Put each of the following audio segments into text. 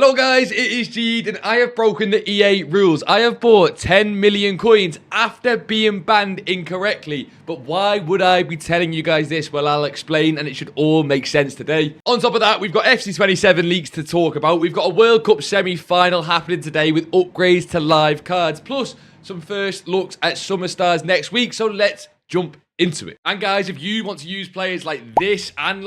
Hello guys, it is Jead and I have broken the EA rules. I have bought 10 million coins after being banned incorrectly. But why would I be telling you guys this? Well, I'll explain and it should all make sense today. On top of that, we've got FC 27 leaks to talk about. We've got a World Cup semi-final happening today with upgrades to live cards. Plus, some first looks at Summer Stars next week. So let's jump into it. And guys, if you want to use players like this and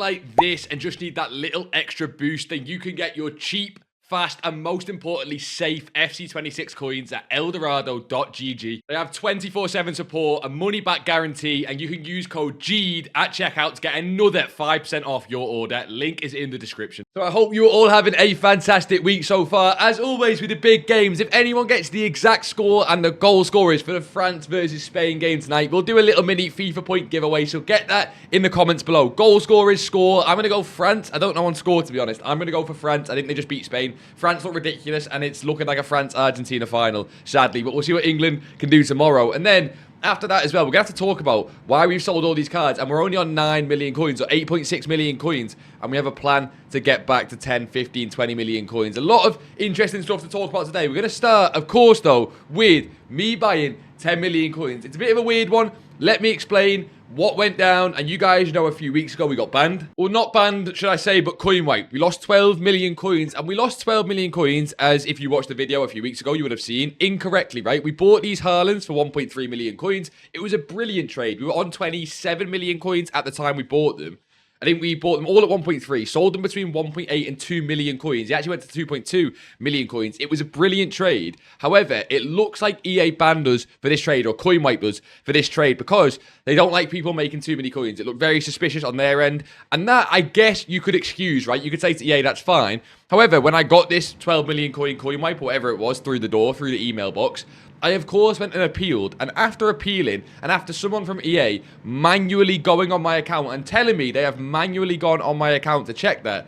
just need that little extra boost, then you can get your cheap, fast, and most importantly, safe FC26 coins at eldorado.gg. They have 24/7 support, a money-back guarantee, and you can use code JEAD at checkout to get another 5% off your order. Link is in the description. So I hope you're all having a fantastic week so far. As always with the big games, if anyone gets the exact score and the goal scorers for the France versus Spain game tonight, we'll do a little mini FIFA point giveaway, so get that in the comments below. Goal scorers, score. I'm going to go France. I don't know on score, to be honest. I'm going to go for France. I think they just beat Spain. France look ridiculous, and it's looking like a France-Argentina final, sadly. But we'll see what England can do tomorrow. And then, after that as well, we're going to have to talk about why we've sold all these cards. And we're only on 9 million coins, or 8.6 million coins. And we have a plan to get back to 10, 15, 20 million coins. A lot of interesting stuff to talk about today. We're going to start, of course, though, with me buying 10 million coins. It's a bit of a weird one. Let me explain what went down. And you guys know a few weeks ago we got banned. Well, not banned, should I say, but coin wipe. We lost 12 million coins. And we lost 12 million coins, as if you watched the video a few weeks ago, you would have seen incorrectly, right? We bought these Haalands for 1.3 million coins. It was a brilliant trade. We were on 27 million coins at the time we bought them. I think we bought them all at 1.3, sold them between 1.8 and 2 million coins. He actually went to 2.2 million coins. It was a brilliant trade. However, it looks like EA banned us for this trade, or coin wiped us for this trade, because they don't like people making too many coins. It looked very suspicious on their end. And that, I guess, you could excuse, right? You could say to EA, that's fine. However, when I got this 12 million coin wipe, or whatever it was, through the door, through the email box, I, of course, went and appealed. And after appealing, and after someone from EA manually going on my account and telling me they have manually gone on my account to check that,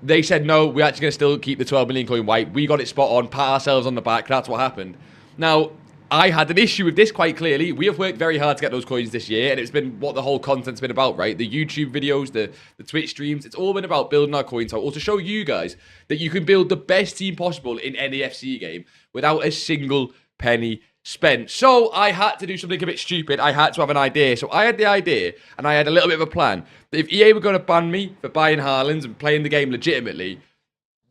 they said, no, we're actually going to still keep the 12 million coin wipe. We got it spot on, pat ourselves on the back. That's what happened. Now, I had an issue with this quite clearly. We have worked very hard to get those coins this year, and it's been what the whole content's been about, right? The YouTube videos, the Twitch streams, it's all been about building our coin total to show you guys that you can build the best team possible in any FC game without a single penny spent. So I had to do something a bit stupid. I had to have an idea. So I had the idea, and I had a little bit of a plan, that if EA were going to ban me for buying Haalands and playing the game legitimately,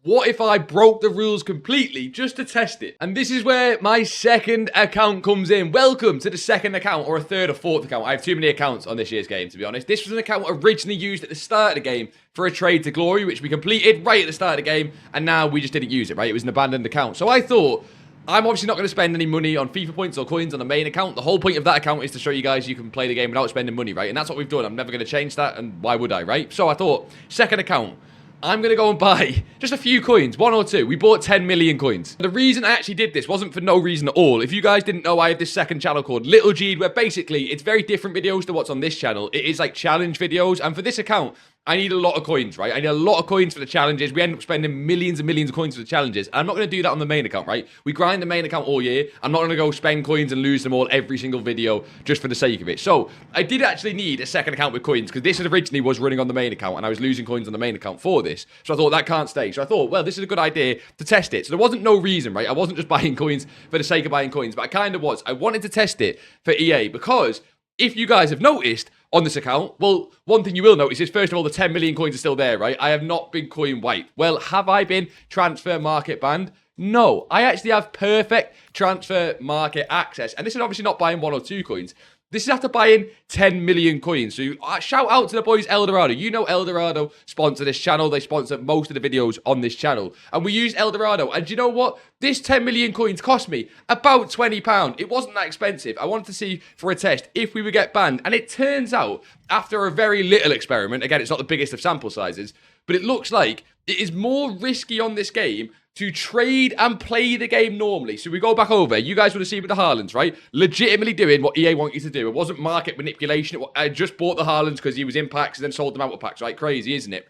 what if I broke the rules completely just to test it? And this is where my second account comes in. Welcome to the second account, or a third or fourth account. I have too many accounts on this year's game, to be honest. This was an account originally used at the start of the game for a trade to glory, which we completed right at the start of the game, and now we just didn't use it, right? It was an abandoned account. So I thought, I'm obviously not going to spend any money on FIFA points or coins on the main account. The whole point of that account is to show you guys you can play the game without spending money, right? And that's what we've done. I'm never going to change that, and why would I, right? So I thought, second account, I'm going to go and buy just a few coins, 1 or 2. We bought 10 million coins. The reason I actually did this wasn't for no reason at all. If you guys didn't know, I have this second channel called Little Jead, where basically it's very different videos to what's on this channel. It is like challenge videos, and for this account, I need a lot of coins, right? I need a lot of coins for the challenges. We end up spending millions and millions of coins for the challenges. And I'm not going to do that on the main account, right? We grind the main account all year. I'm not going to go spend coins and lose them all every single video just for the sake of it. So I did actually need a second account with coins, because this originally was running on the main account and I was losing coins on the main account for this. So I thought that can't stay. So I thought, well, this is a good idea to test it. So there wasn't no reason, right? I wasn't just buying coins for the sake of buying coins, but I kind of was. I wanted to test it for EA, because if you guys have noticed on this account, well, one thing you will notice is, first of all, the 10 million coins are still there, right? I have not been coin wiped. Well, have I been transfer market banned? No, I actually have perfect transfer market access. And this is obviously not buying 1 or 2 coins. This is after buying 10 million coins. So shout out to the boys Eldorado. You know Eldorado sponsor this channel. They sponsor most of the videos on this channel. And we use Eldorado. And you know what? This 10 million coins cost me about £20. It wasn't that expensive. I wanted to see for a test if we would get banned. And it turns out, after a very little experiment, again, it's not the biggest of sample sizes, but it looks like it is more risky on this game to trade and play the game normally. So we go back over. You guys would have seen with the Haalands, right? Legitimately doing what EA want you to do. It wasn't market manipulation. I just bought the Haalands because he was in packs and then sold them out of packs, right? Crazy, isn't it?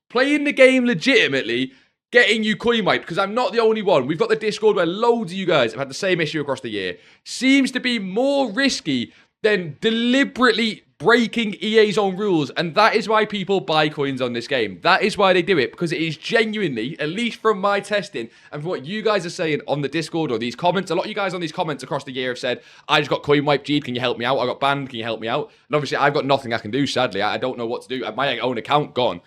Playing the game legitimately, getting you coin wiped, because I'm not the only one. We've got the Discord where loads of you guys have had the same issue across the year. Seems to be more risky than deliberately breaking EA's own rules, and that is why people buy coins on this game. That is why they do it, because it is genuinely, at least from my testing and from what you guys are saying on the Discord or these comments, a lot of you guys on these comments across the year have said, I just got coin wiped, Jead, can you help me out? I got banned, can you help me out? And obviously I've got nothing I can do, sadly. I don't know what to do. My own account gone.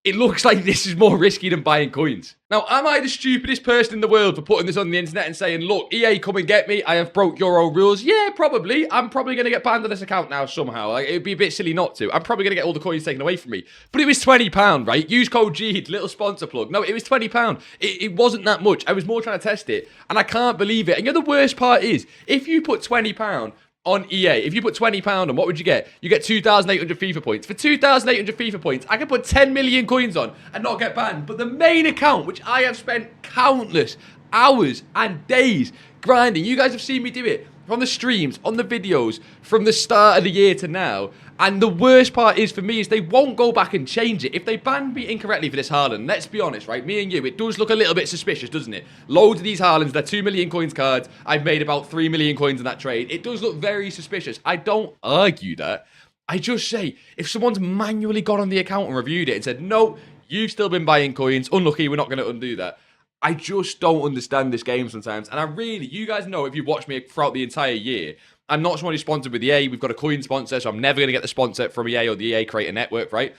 It looks like this is more risky than buying coins. Now, am I the stupidest person in the world for putting this on the internet and saying, look, EA, come and get me. I have broke your own rules. Yeah, probably. I'm probably going to get banned on this account now somehow. Like, it'd be a bit silly not to. I'm probably going to get all the coins taken away from me. But it was £20, right? Use code GEAD, little sponsor plug. No, it was £20. It wasn't that much. I was more trying to test it. And I can't believe it. And you know, the worst part is, if you put £20 on EA, if you put £20 on, what would you get? You get 2,800 FIFA points. For 2,800 FIFA points, I can put 10 million coins on and not get banned. But the main account, which I have spent countless hours and days grinding, you guys have seen me do it from the streams, on the videos, from the start of the year to now. And the worst part is, for me, is they won't go back and change it. If they banned me incorrectly for this Haaland, let's be honest, right? Me and you, it does look a little bit suspicious, doesn't it? Loads of these Haalands, they're 2 million coins cards. I've made about 3 million coins in that trade. It does look very suspicious. I don't argue that. I just say, if someone's manually got on the account and reviewed it and said, no, you've still been buying coins, unlucky, we're not going to undo that. I just don't understand this game sometimes. And I really, you guys know, if you've watched me throughout the entire year, I'm not someone who's sponsored with EA. We've got a coin sponsor, so I'm never going to get the sponsor from EA or the EA Creator Network, right?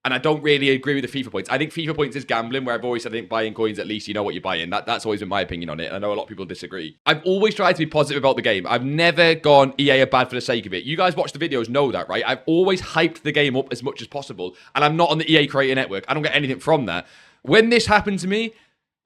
And I don't really agree with the FIFA points. I think FIFA points is gambling, where I've always said, I think buying coins, at least you know what you're buying. That's always been my opinion on it. I know a lot of people disagree. I've always tried to be positive about the game. I've never gone EA are bad for the sake of it. You guys watch the videos, know that, right? I've always hyped the game up as much as possible, and I'm not on the EA Creator Network. I don't get anything from that. When this happened to me,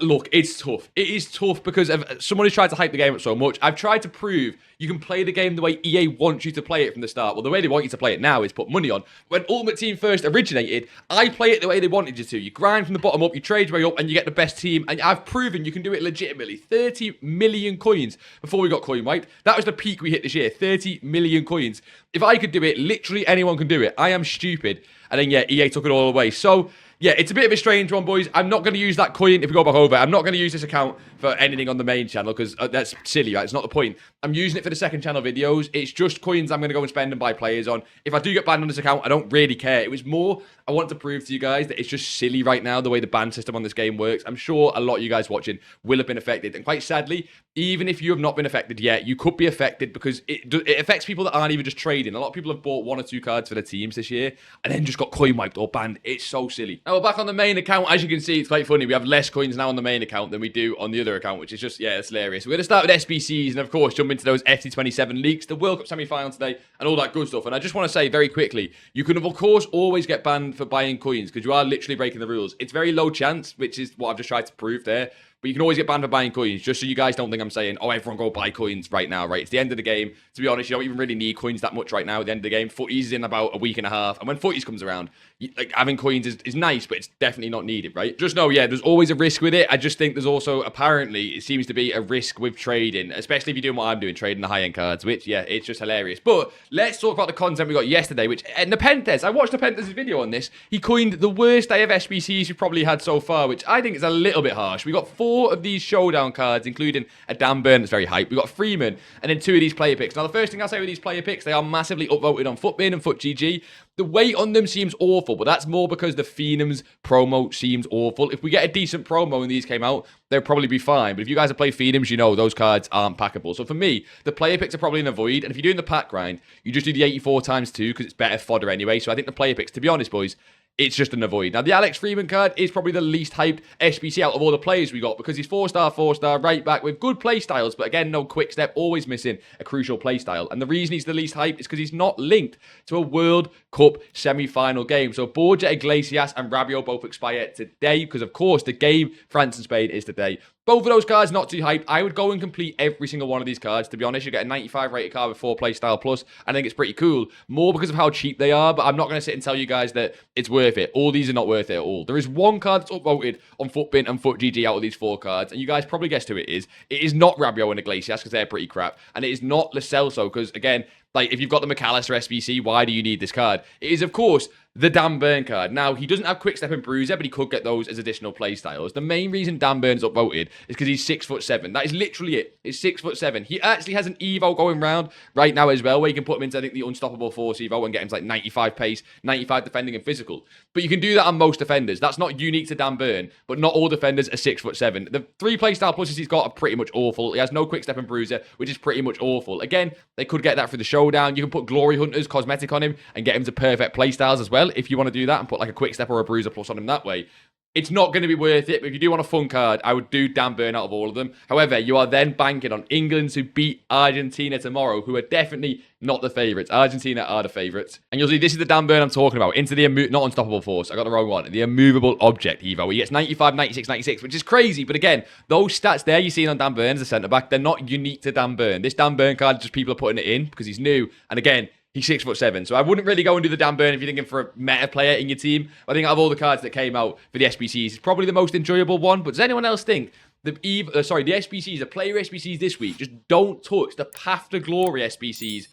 look, it's tough. It is tough because of someone who's tried to hype the game up so much. I've tried to prove you can play the game the way EA wants you to play it from the start. Well, the way they want you to play it now is put money on. When Ultimate Team first originated, I play it the way they wanted you to. You grind from the bottom up, you trade your way up, and you get the best team. And I've proven you can do it legitimately. 30 million coins before we got coin wiped. That was the peak we hit this year. 30 million coins. If I could do it, literally anyone can do it. I am stupid. And then, yeah, EA took it all away. So, yeah, it's a bit of a strange one, boys. I'm not going to use that coin if we go back over. I'm not going to use this account for anything on the main channel because that's silly, right? It's not the point. I'm using it for the second channel videos. It's just coins I'm going to go and spend and buy players on. If I do get banned on this account, I don't really care. It was more, I want to prove to you guys that it's just silly right now, the way the ban system on this game works. I'm sure a lot of you guys watching will have been affected. And quite sadly, even if you have not been affected yet, you could be affected because it affects people that aren't even just trading. A lot of people have bought 1 or 2 cards for their teams this year and then just got coin wiped or banned. It's so silly. Now we're back on the main account. As you can see, it's quite funny. We have less coins now on the main account than we do on the other account, which is just, yeah, it's hilarious. We're going to start with SBCs and, of course, jump into those FC27 leaks, the World Cup semi-final today, and all that good stuff. And I just want to say very quickly, you can, of course, always get banned for buying coins because you are literally breaking the rules. It's very low chance, which is what I've just tried to prove there. But you can always get banned for buying coins, just so you guys don't think I'm saying, oh, everyone go buy coins right now, right? It's the end of the game. To be honest, you don't even really need coins that much right now at the end of the game. Footy's in about a week and a half. And when footies comes around, like having coins is nice, but it's definitely not needed, right? Just know, yeah, there's always a risk with it. I just think there's also, apparently, it seems to be a risk with trading, especially if you're doing what I'm doing, trading the high-end cards, which, yeah, it's just hilarious. But let's talk about the content we got yesterday, which, Nepenthes, I watched Nepenthes' video on this. He coined the worst day of SBCs we've probably had so far, which I think is a little bit harsh. We got 4 of these showdown cards, including a Dan Burn that's very hyped. We got Freeman, and then 2 of these player picks. Now, the first thing I'll say with these player picks, they are massively upvoted on FUTBIN and FUTGG. The weight on them seems awful, but that's more because the Phenom's promo seems awful. If we get a decent promo and these came out, they'll probably be fine. But if you guys have played Phenom's, you know those cards aren't packable. So for me, the player picks are probably an avoid. And if you're doing the pack grind, you just do the 84 times 2 because it's better fodder anyway. So I think the player picks, to be honest, boys, it's just an avoid. Now, the Alex Freeman card is probably the least hyped SBC out of all the players we got because he's 4-star, right back with good play styles, but again, no quick step, always missing a crucial play style. And the reason he's the least hyped is because he's not linked to a World Cup semi-final game. So Borja Iglesias and Rabiot both expire today because, of course, the game France and Spain is today. Both of those cards not too hyped. I would go and complete every single one of these cards. To be honest, you get a 95 rated card with 4 play style plus. I think it's pretty cool. More because of how cheap they are, but I'm not going to sit and tell you guys that it's worth it. All these are not worth it at all. There is one card that's upvoted on FUTBIN and FUTGG out of these 4 cards, and you guys probably guessed who it is. It is not Rabiot and Iglesias because they're pretty crap, and it is not Lo Celso because, again, Like, if you've got the McAllister SBC, why do you need this card? It is, of course, the Dan Burn card. Now, he doesn't have Quick Step and Bruiser, but he could get those as additional playstyles. The main reason Dan Burn's upvoted is because he's 6'7". That is literally it. It's 6'7". He actually has an Evo going round right now as well, where you can put him into, I think, the Unstoppable Force Evo and get him to like 95 pace, 95 defending and physical. But you can do that on most defenders. That's not unique to Dan Burn, but not all defenders are 6'7". The 3 playstyle pluses he's got are pretty much awful. He has no Quick Step and Bruiser, which is pretty much awful. Again, they could get that through the showdown. You can put Glory Hunter's cosmetic on him and get him to perfect playstyles as well, if you want to do that and put like a Quick Step or a Bruiser plus on him that way. It's not going to be worth it, but if you do want a fun card, I would do Dan Burn out of all of them. However, you are then banking on England to beat Argentina tomorrow, who are definitely not the favourites. Argentina are the favourites. And you'll see this is the Dan Burn I'm talking about. Into the, not Unstoppable Force, I got the wrong one. The Immovable Object Evo. He gets 95, 96, 96, which is crazy. But again, those stats there you're seeing on Dan Burn as a centre-back, they're not unique to Dan Burn. This Dan Burn card, just people are putting it in because he's new. And again, he's 6'7", so I wouldn't really go and do the Dan Burn if you're thinking for a meta player in your team. I think out of all the cards that came out for the SBCs, it's probably the most enjoyable one. But does anyone else think the SBCs, the player SBCs this week, just don't touch the Path to Glory SBCs?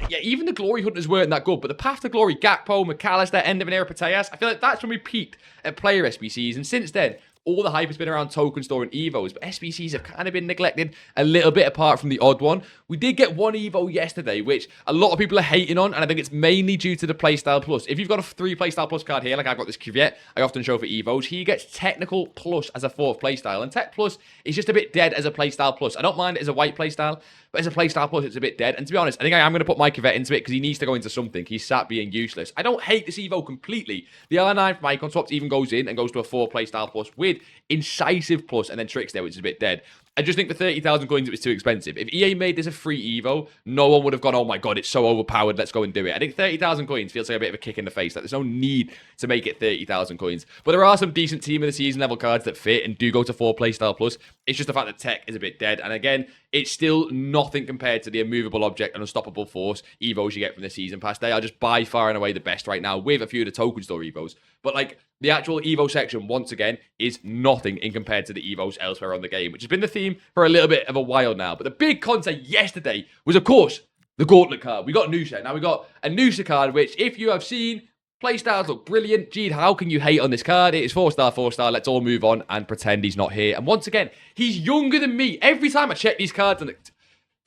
Yeah, even the Glory Hunters weren't that good, but the Path to Glory, Gakpo, McAllister, End of an Era, Pateas, I feel like that's when we peaked at player SBCs, and since then, all the hype has been around Token Store and Evos, but SBCs have kind of been neglected a little bit apart from the odd one. We did get one Evo yesterday, which a lot of people are hating on, and I think it's mainly due to the Playstyle Plus. If you've got a 3 Playstyle Plus card here, like I've got this Cuviet, I often show for Evos, he gets Technical Plus as a 4th Playstyle, and Tech Plus is just a bit dead as a Playstyle Plus. I don't mind it as a white Playstyle, but as a Playstyle Plus, it's a bit dead. And to be honest, I think I am going to put my Cuviet into it because he needs to go into something. He's sat being useless. I don't hate this Evo completely. The R9 from Icon Swaps even goes in and goes to a 4 Playstyle Plus with Incisive Plus and then Tricks there, which is a bit dead. I just think for 30,000 coins, it was too expensive. If EA made this a free Evo, no one would have gone, oh my god, it's so overpowered, let's go and do it. I think 30,000 coins feels like a bit of a kick in the face. Like, there's no need to make it 30,000 coins. But there are some decent Team of the Season level cards that fit and do go to 4 Playstyle Plus. It's just the fact that Tech is a bit dead. And again, it's still nothing compared to the Immovable Object and Unstoppable Force Evos you get from the Season Pass. They are just by far and away the best right now, with a few of the Token Store Evos. But like, the actual Evo section, once again, is nothing in compared to the Evos elsewhere on the game, which has been the theme for a little bit of a while now. But the big content yesterday was, of course, the Gauntlet card. We got Noosa. Now we got a Noosa card, which, if you have seen, playstyles look brilliant. Jead, how can you hate on this card? It is 4-star, 4-star. Let's all move on and pretend he's not here. And once again, he's younger than me. Every time I check these cards, and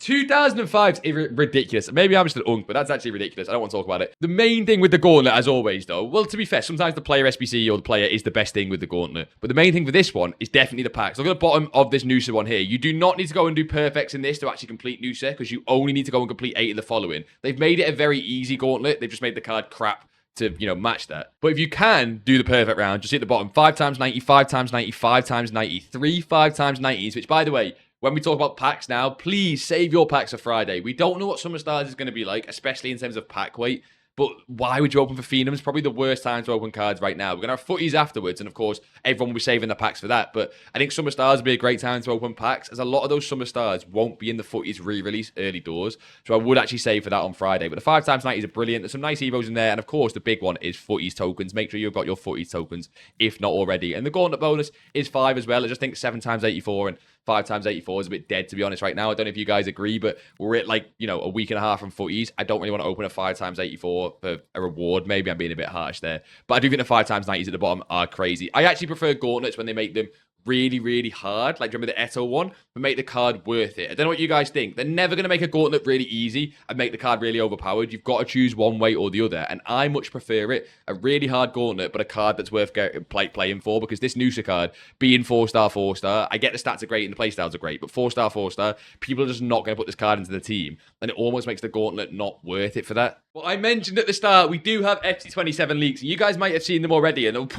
2005 is ridiculous. Maybe I'm just an unk, but that's actually ridiculous. I don't want to talk about it. The main thing with the Gauntlet, as always, though, well, to be fair, sometimes the player SBC or the player is the best thing with the Gauntlet. But the main thing for this one is definitely the packs. Look at the bottom of this Noosa one here. You do not need to go and do perfects in this to actually complete Noosa, because you only need to go and complete 8 of the following. They've made it a very easy Gauntlet. They've just made the card crap to, you know, match that. But if you can do the perfect round, just hit the bottom. 5 times 90, 5 times 90, 5 times 90, 3 5 times 90s, which, by the way, when we talk about packs now, please save your packs for Friday. We don't know what Summer Stars is going to be like, especially in terms of pack weight. But why would you open for Phenoms? Probably the worst time to open cards right now. We're going to have footies afterwards, and of course, everyone will be saving the packs for that. But I think Summer Stars would be a great time to open packs, as a lot of those Summer Stars won't be in the footies re-release early doors. So I would actually save for that on Friday. But the 5 times 90s are brilliant. There's some nice Evos in there. And of course, the big one is footies tokens. Make sure you've got your footies tokens, if not already. And the Gauntlet bonus is 5 as well. I just think 7 times 84 and 5 times 84 is a bit dead, to be honest, right now. I don't know if you guys agree, but we're at, like, you know, a week and a half from footies. I don't really want to open a 5 times 84 for a reward. Maybe I'm being a bit harsh there. But I do think the 5 times 90s at the bottom are crazy. I actually prefer Gauntlets when they make them really, really hard. Like, remember the Eto one? But make the card worth it. I don't know what you guys think. They're never going to make a Gauntlet really easy and make the card really overpowered. You've got to choose one way or the other. And I much prefer it. A really hard Gauntlet, but a card that's worth playing for. Because this Noosa card, being 4-star, 4-star, I get the stats are great and the playstyles are great. But 4-star, 4-star, people are just not going to put this card into the team. And it almost makes the Gauntlet not worth it for that. Well, I mentioned at the start, we do have FC27 leaks. And you guys might have seen them already. And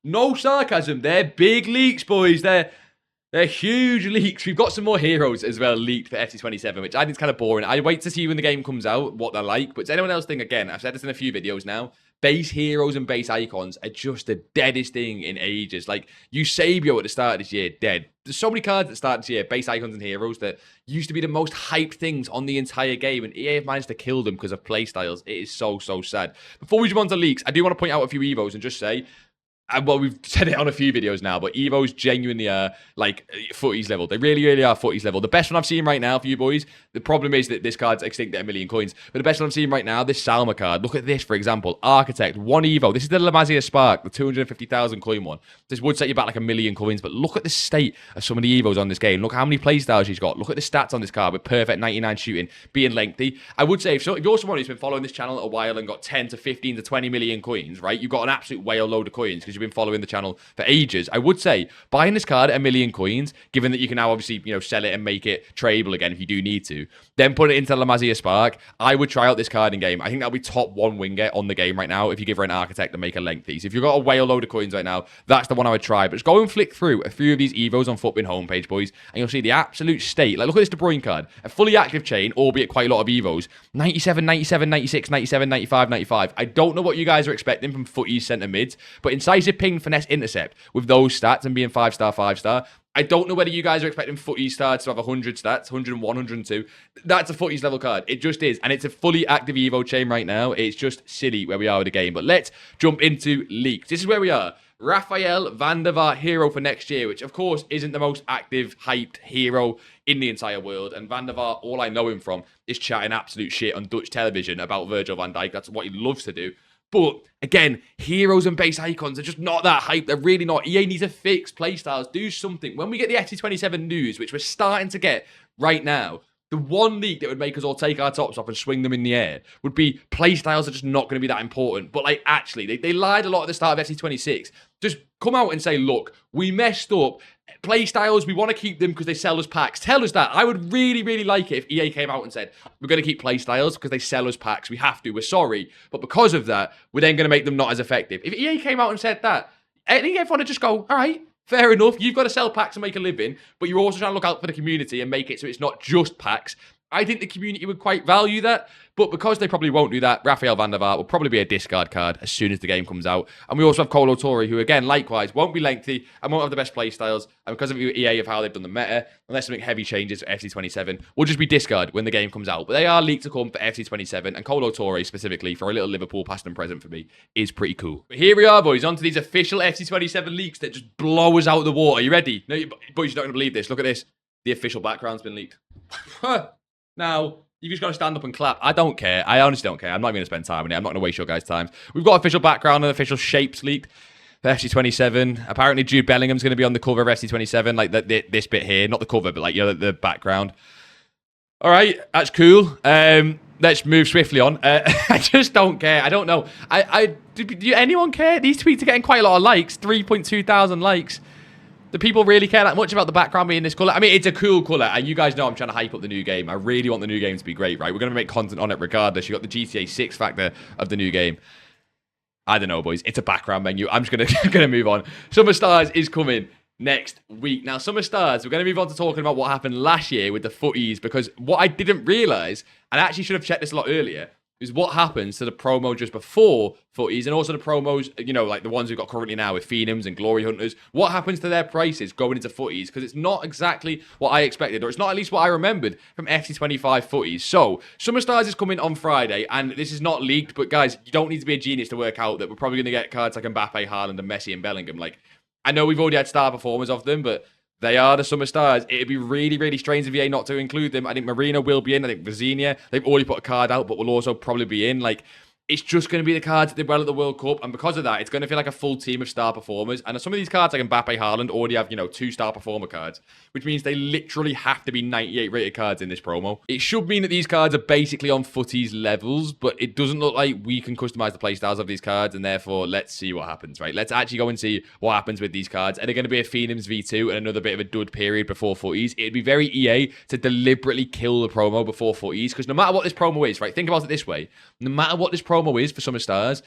no sarcasm. They're big leaks, boys. They're huge leaks. We've got some more heroes as well leaked for FC27, which I think is kind of boring. I wait to see when the game comes out what they're like. But does anyone else think, again, I've said this in a few videos now, base heroes and base icons are just the deadest thing in ages. Like, Eusebio at the start of this year, dead. There's so many cards that start this year, base icons and heroes, that used to be the most hyped things on the entire game, and EA have managed to kill them because of playstyles. It is so, so sad. Before we jump on to leaks, I do want to point out a few Evos and just say, And well, we've said it on a few videos now, but Evos genuinely are like footies level. They really, really are footies level. The best one I've seen right now for you boys, the problem is that this card's extinct at 1 million coins. But the best one I'm seeing right now, this Salma card. Look at this, for example. Architect, 1 Evo. This is the La Masia Spark, the 250,000 coin one. This would set you back like 1 million coins, but look at the state of some of the Evos on this game. Look how many playstyles she's got. Look at the stats on this card with perfect 99 shooting, being lengthy. I would say if you're someone who's been following this channel a while and got 10 to 15 to 20 million coins, right? You've got an absolute whale load of coins because you've been following the channel for ages. I would say buying this card at 1 million coins, given that you can now obviously, sell it and make it tradable again if you do need to, then put it into La Masia Spark. I would try out this card in game. I think that'll be top 1 winger on the game right now if you give her an architect and make her lengthy. So if you've got a whale load of coins right now, that's the one I would try. But just go and flick through a few of these Evos on Footbin homepage, boys, and you'll see the absolute state. Like, look at this De Bruyne card. A fully active chain, albeit quite a lot of Evos. 97, 97, 96, 97, 95, 95. I don't know what you guys are expecting from footies centre mids, but incisive ping, finesse, intercept with those stats and being 5-star, 5-star. I don't know whether you guys are expecting footy stats to have 100 stats, 101, 102. That's a footies level card. It just is. And it's a fully active Evo chain right now. It's just silly where we are with the game. But let's jump into leaks. This is where we are. Rafael van der Vaart hero for next year, which of course isn't the most active, hyped hero in the entire world. And Van der Vaart, all I know him from is chatting absolute shit on Dutch television about Virgil van Dijk. That's what he loves to do. But again, heroes and base icons are just not that hype. They're really not. EA needs to fix playstyles, do something. When we get the FC27 news, which we're starting to get right now, the one leak that would make us all take our tops off and swing them in the air would be playstyles are just not going to be that important. But like, actually, they lied a lot at the start of FC26. Just come out and say, look, we messed up. Playstyles, we want to keep them because they sell us packs. Tell us that. I would really, really like it if EA came out and said, we're going to keep playstyles because they sell us packs. We have to. We're sorry. But because of that, we're then going to make them not as effective. If EA came out and said that, I think everyone would just go, all right, fair enough. You've got to sell packs and make a living, but you're also trying to look out for the community and make it so it's not just packs. I think the community would quite value that, but because they probably won't do that, Rafael van der Vaart will probably be a discard card as soon as the game comes out. And we also have Kolo Touré, who again, likewise, won't be lengthy and won't have the best playstyles. And because of EA of how they've done the meta, unless something heavy changes for FC27, will just be discard when the game comes out. But they are leaked to come for FC27, and Kolo Touré specifically for a little Liverpool past and present for me is pretty cool. But here we are, boys, on to these official FC27 leaks that just blow us out of the water. Are you ready? No, boys, you're not going to believe this. Look at this. The official background's been leaked. Now, you've just got to stand up and clap. I don't care. I honestly don't care. I'm not going to spend time on it. I'm not going to waste your guys' time. We've got official background and official shapes leaked for FC27. Apparently, Jude Bellingham's going to be on the cover of FC27, like this bit here. Not the cover, but like the background. All right, that's cool. Let's move swiftly on. I just don't care. I don't know. Do anyone care? These tweets are getting quite a lot of likes. 3.2 thousand likes. Do people really care that much about the background being this colour? I mean, it's a cool colour, and you guys know I'm trying to hype up the new game. I really want the new game to be great, right? We're going to make content on it regardless. You got the GTA 6 factor of the new game. I don't know, boys. It's a background menu. I'm just gonna move on. Summer Stars is coming next week. Now, Summer Stars, we're going to move on to talking about what happened last year with the footies, because what I didn't realise, and I actually should have checked this a lot earlier, is what happens to the promo just before footies, and also the promos, like the ones we've got currently now with Phenoms and Glory Hunters. What happens to their prices going into footies? Because it's not exactly what I expected, or it's not at least what I remembered from FC25 footies. So, Summer Stars is coming on Friday, and this is not leaked, but guys, you don't need to be a genius to work out that we're probably going to get cards like Mbappe, Haaland, and Messi and Bellingham. Like, I know we've already had star performers of them, but they are the Summer Stars. It'd be really, really strange of EA not to include them. I think Marina will be in. I think Vizinha, they've already put a card out, but will also probably be in. Like, it's just going to be the cards that did well at the World Cup, and because of that, it's going to feel like a full team of star performers. And some of these cards, like Mbappe, Haaland, already have, 2-star performer cards, which means they literally have to be 98 rated cards in this promo. It should mean that these cards are basically on footies levels, but it doesn't look like we can customize the playstyles of these cards, and therefore, let's see what happens, right? Let's actually go and see what happens with these cards. Are they going to be a Phenoms V2 and another bit of a dud period before footies? It'd be very EA to deliberately kill the promo before footies, because no matter what this promo is, right? Think about it this way. No matter what this promo is for Summer Stars,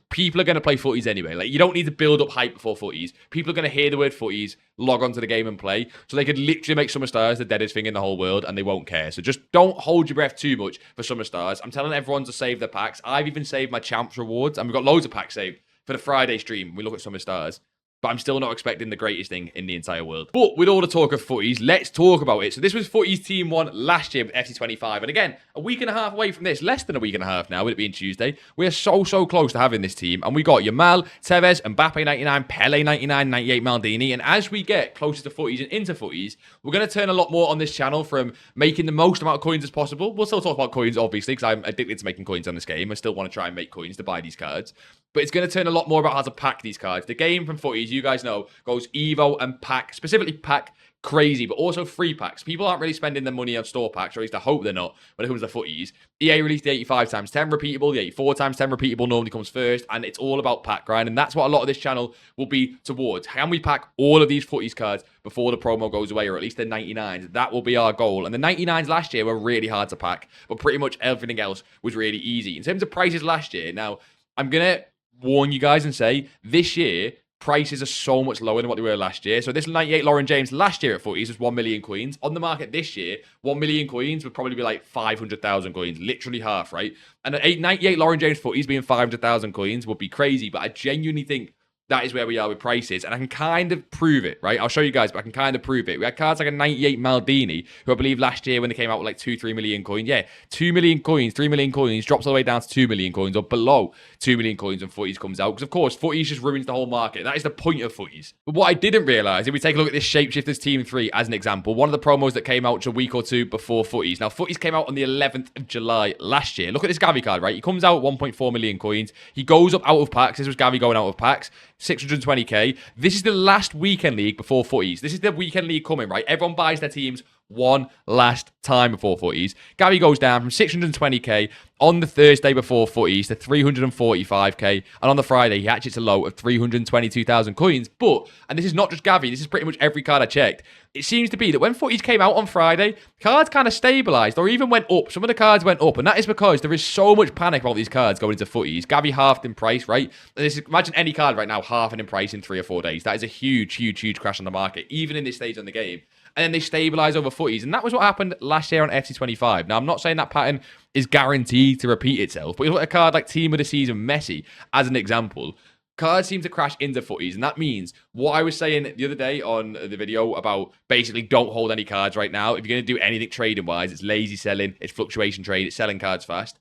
people are going to play footies anyway. Like, you don't need to build up hype before footies. People are going to hear the word footies, log onto the game and play. So they could literally make Summer Stars the deadest thing in the whole world, and they won't care. So just don't hold your breath too much for Summer Stars. I'm telling everyone to save their packs. I've even saved my champs rewards, and we've got loads of packs saved for the Friday stream. We look at Summer Stars. but I'm still not expecting the greatest thing in the entire world. But with all the talk of footies, let's talk about it. So this was footies team 1 last year with FC25. And again, a week and a half away from this, less than a week and a half now, with it being Tuesday. We are so close to having this team. And we got Yamal, Tevez, Mbappe 99, Pele 99, 98 Maldini. And as we get closer to footies and into footies, we're going to turn a lot more on this channel from making the most amount of coins as possible. We'll still talk about coins, obviously, because I'm addicted to making coins on this game. I still want to try and make coins to buy these cards. But it's going to turn a lot more about how to pack these cards. The game from footies, you guys know, goes Evo and pack, specifically pack crazy, but also free packs. People aren't really spending their money on store packs, or at least I hope they're not when it comes to footies. EA released the 85 times 10 repeatable, the 84 times 10 repeatable normally comes first, and it's all about pack grind, and that's what a lot of this channel will be towards. Can we pack all of these footies cards before the promo goes away, or at least the 99s? That will be our goal. And the 99s last year were really hard to pack, but pretty much everything else was really easy. In terms of prices last year, now, I'm going to warn you guys and say, this year, prices are so much lower than what they were last year. So this 98 Lauren James last year at footies was 1 million coins. On the market this year, 1 million coins would probably be like 500,000 coins, literally half, right? And at 98 Lauren James footies being 500,000 coins would be crazy, but I genuinely think that is where we are with prices, and I can kind of prove it, right? I'll show you guys, but I can kind of prove it. We had cards like a 98 Maldini, who I believe last year when they came out with like 2-3 million coins, yeah, 2 million coins, 3 million coins, drops all the way down to 2 million coins, or below 2 million coins when footies comes out. Because of course, footies just ruins the whole market. That is the point of footies. But what I didn't realise, if we take a look at this Shapeshifters Team 3 as an example, one of the promos that came out a week or two before footies. Now, footies came out on the 11th of July last year. Look at this Gavi card, right? He comes out 1.4 million coins. He goes up out of packs. This was Gavi going out of packs. 620k. This is the last weekend league before footies. This is the weekend league coming, right? Everyone buys their teams one last time before footies. Gary goes down from 620k on the Thursday before footies to 345k, and on the Friday he hatchets a low of 322,000 coins. But, and this is not just Gavi, this is pretty much every card I checked, it seems to be that when footies came out on Friday, cards kind of stabilized or even went up. Some of the cards went up, and that is because there is so much panic about these cards going into footies. Gavi halved in price, right? And this is, imagine any card right now halving in price in 3 or 4 days. That is a huge crash on the market, even in this stage on the game. And then they stabilise over footies. And that was what happened last year on FC25. Now, I'm not saying that pattern is guaranteed to repeat itself, but you look at a card like Team of the Season Messi, as an example, cards seem to crash into footies. And that means what I was saying the other day on the video about basically don't hold any cards right now. If you're going to do anything trading-wise, it's lazy selling, it's fluctuation trade, it's selling cards fast.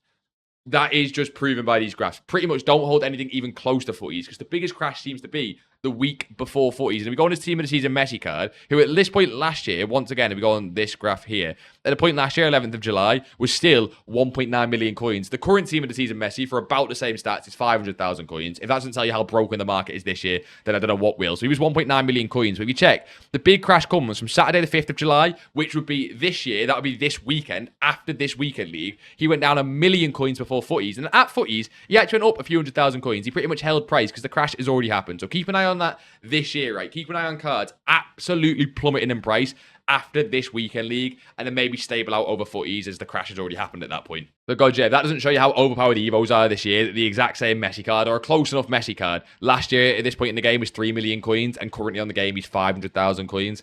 That is just proven by these graphs. Pretty much don't hold anything even close to footies, because the biggest crash seems to be the week before footies. And we go on this Team of the Season Messi card, who at this point last year, once again, if we go on this graph here, at the point last year, 11th of July, was still 1.9 million coins. The current Team of the Season Messi, for about the same stats, is 500,000 coins. If that doesn't tell you how broken the market is this year, then I don't know what will. So he was 1.9 million coins. But if you check, the big crash comes from Saturday the 5th of July, which would be this year. That would be this weekend, after this weekend league. He went down 1 million coins before footies. And at footies, he actually went up a few 100,000 coins. He pretty much held price because the crash has already happened. So keep an eye on that this year, right? Keep an eye on cards absolutely plummeting in price after this weekend league, and then maybe stable out over footies as the crash has already happened at that point. But God, yeah, that doesn't show you how overpowered the Evos are this year. The exact same Messi card, or a close enough Messi card. Last year, at this point in the game, was 3 million coins, and currently on the game, he's 500,000 coins.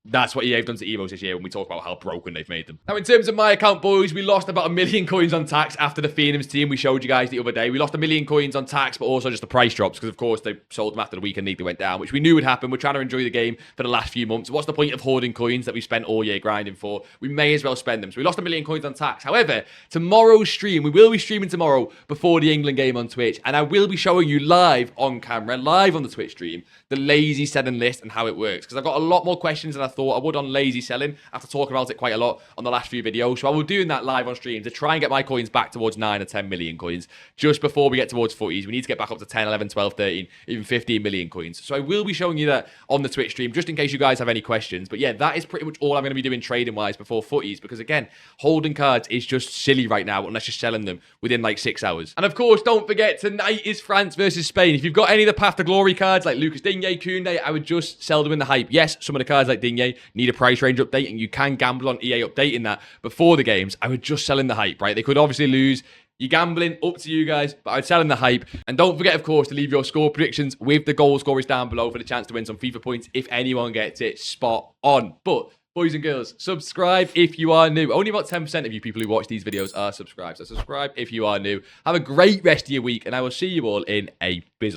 That's what EA have done to Evos this year when we talk about how broken they've made them. Now, in terms of my account, boys, we lost about 1 million coins on tax after the Phoenix team we showed you guys the other day. We lost 1 million coins on tax, but also just the price drops, because, of course, they sold them after the weekend league they went down, which we knew would happen. We're trying to enjoy the game for the last few months. What's the point of hoarding coins that we spent all year grinding for? We may as well spend them. So we lost 1 million coins on tax. However, tomorrow's stream, we will be streaming tomorrow before the England game on Twitch, and I will be showing you live on camera, live on the Twitch stream, the lazy selling list and how it works, because I've got a lot more questions than I thought I would on lazy selling after talking about it quite a lot on the last few videos. So I will be doing that live on stream to try and get my coins back towards 9 or 10 million coins just before we get towards footies. We need to get back up to 10, 11, 12, 13, even 15 million coins. So I will be showing you that on the Twitch stream just in case you guys have any questions. But yeah, that is pretty much all I'm going to be doing trading wise before footies, because again, holding cards is just silly right now unless you're selling them within like 6 hours. And of course, don't forget, tonight is France versus Spain. If you've got any of the Path to Glory cards like Lucas Digne, Koundé, I would just sell them in the hype. Yes, some of the cards like Digne need a price range update, and you can gamble on EA updating that before the games. I would just sell in the hype, right? They could obviously lose. You're gambling, up to you guys, but I'd sell in the hype. And don't forget, of course, to leave your score predictions with the goal scorers down below for the chance to win some FIFA points if anyone gets it spot on. But boys and girls, subscribe if you are new. Only about 10% of you people who watch these videos are subscribed. So subscribe if you are new. Have a great rest of your week, and I will see you all in a bizzle.